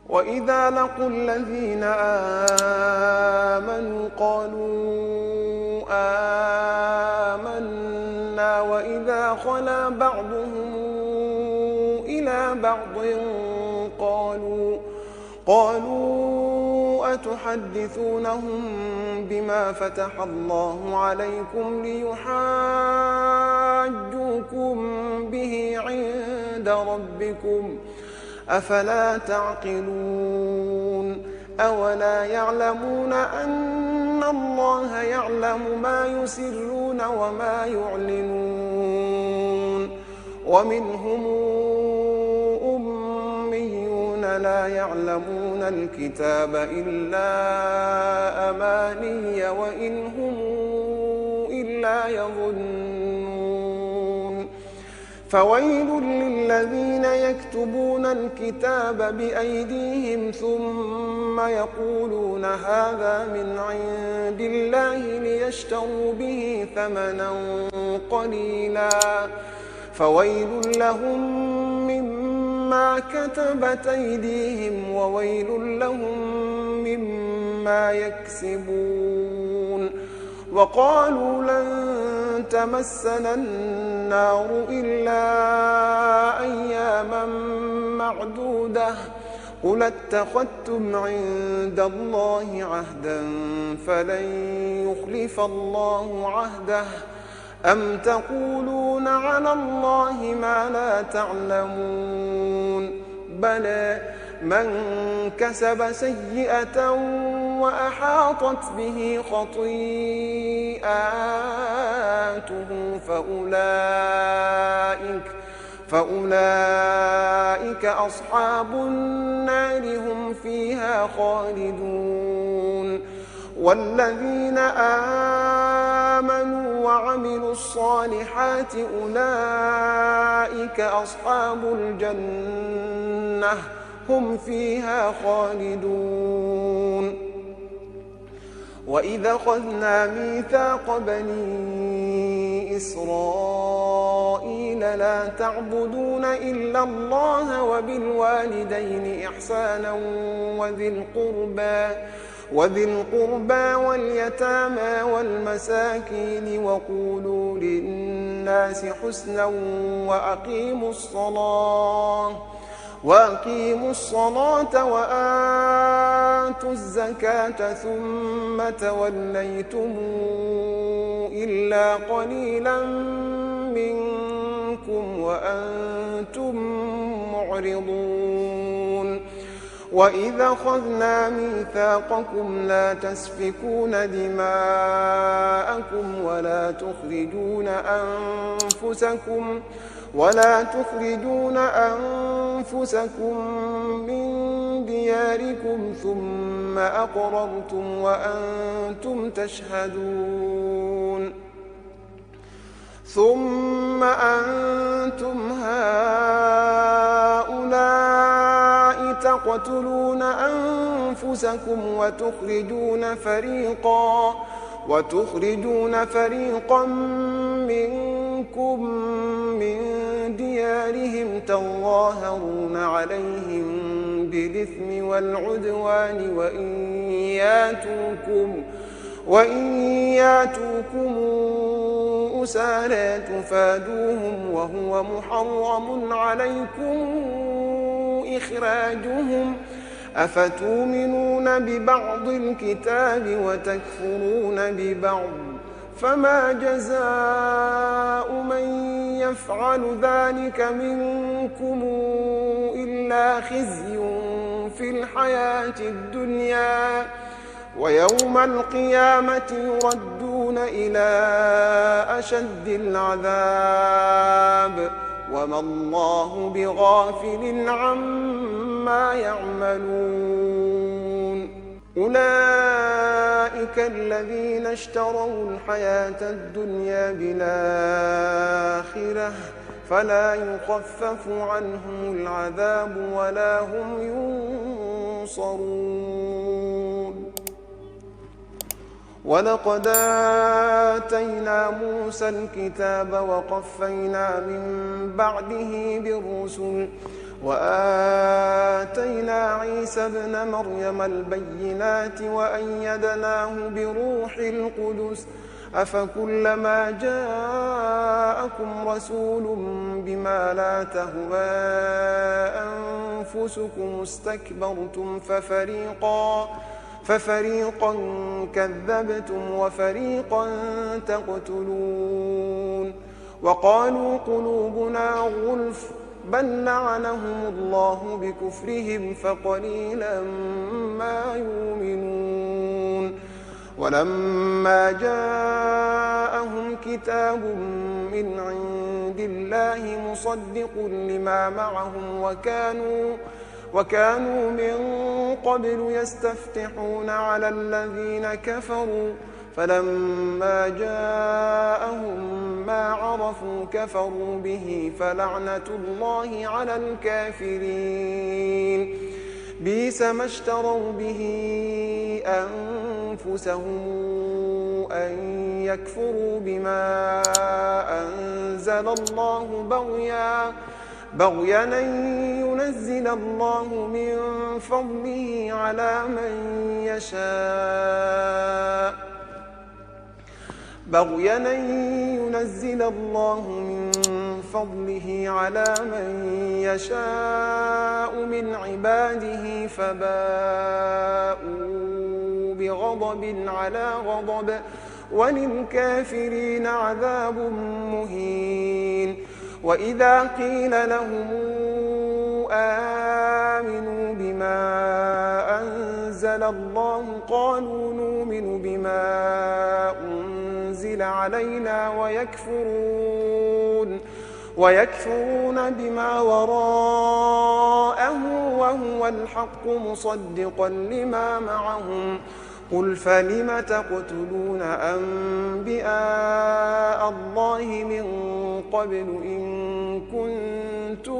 وإذا لقوا الذين آمنوا قالوا آمنا وإذا خلا بعضهم إلى بعض قالوا أتحدثونهم بما فتح الله عليكم ليحاجوكم به عند ربكم أفلا تعقلون أولا يعلمون أن الله يعلم ما يسرون وما يعلنون ومنهم أميون لا يعلمون الكتاب إلا أماني وإن هم إلا يظنون فويل للذين يكتبون الكتاب بأيديهم ثم يقولون هذا من عند الله ليشتروا به ثمنا قليلا فويل لهم مما كتبت أيديهم وويل لهم مما يكسبون وقالوا لن تمسنا النار إلا أياما معدودة قل اتخذتم عند الله عهدا فلن يخلف الله عهده أم تقولون على الله ما لا تعلمون بلى من كسب سيئة وأحاطت به خطيئاته فأولئك أصحاب النار هم فيها خالدون والذين آمنوا وعملوا الصالحات أولئك أصحاب الجنة هم فيها خالدون وإذا أخذنا ميثاق بني إسرائيل لا تعبدون إلا الله وبالوالدين إحسانا وذي القربى واليتامى والمساكين وقولوا للناس حسنا وأقيموا الصلاة وآتوا الزكاة ثم توليتم إلا قليلا منكم وأنتم معرضون وإذا أخذنا ميثاقكم لا تسفكون دماءكم ولا تخرجون أنفسكم من دياركم ثم أقررتم وأنتم تشهدون ثم أنتم هؤلاء تقتلون أنفسكم وتخرجون فريقا منكم من ديارهم تظاهرون عليهم بالإثم والعدوان وإن ياتوكم أسارى تفادوهم وهو محرم عليكم إخراجهم أفتؤمنون ببعض الكتاب وتكفرون ببعض فما جزاء من يفعل ذلك منكم إلا خزي في الحياة الدنيا ويوم القيامة يردون إلى أشد العذاب وما الله بغافل عما يعملون أولئك الذين اشتروا الحياة الدنيا بالآخرة فلا يخفف عنهم العذاب ولا هم ينصرون ولقد آتينا موسى الكتاب وقفينا من بعده بالرسل وآتينا عيسى ابن مريم البينات وأيدناه بروح القدس أفكلما جاءكم رسول بما لا تهوى أنفسكم استكبرتم ففريقا كذبتم وفريقا تقتلون وقالوا قلوبنا غلف بل لعنهم الله بكفرهم فقليلا ما يؤمنون ولما جاءهم كتاب من عند الله مصدق لما معهم وكانوا من قبل يستفتحون على الذين كفروا فلما جاءهم ما عرفوا كفروا به فلعنة الله على الكافرين بئس ما اشتروا به أنفسهم أن يكفروا بما أنزل الله بغيا أن ينزل الله من فضله على من يشاء من عباده فباءوا بغضب على غضب وللكافرين عذاب مهين وإذا قيل لهم آمنوا بما أنزل الله قالوا نؤمن بما أنزل علينا ويكفرون بما وراءه وهو الحق مصدقا لما معهم قل فلم تقتلون أنبياء الله من قبل إن كنتم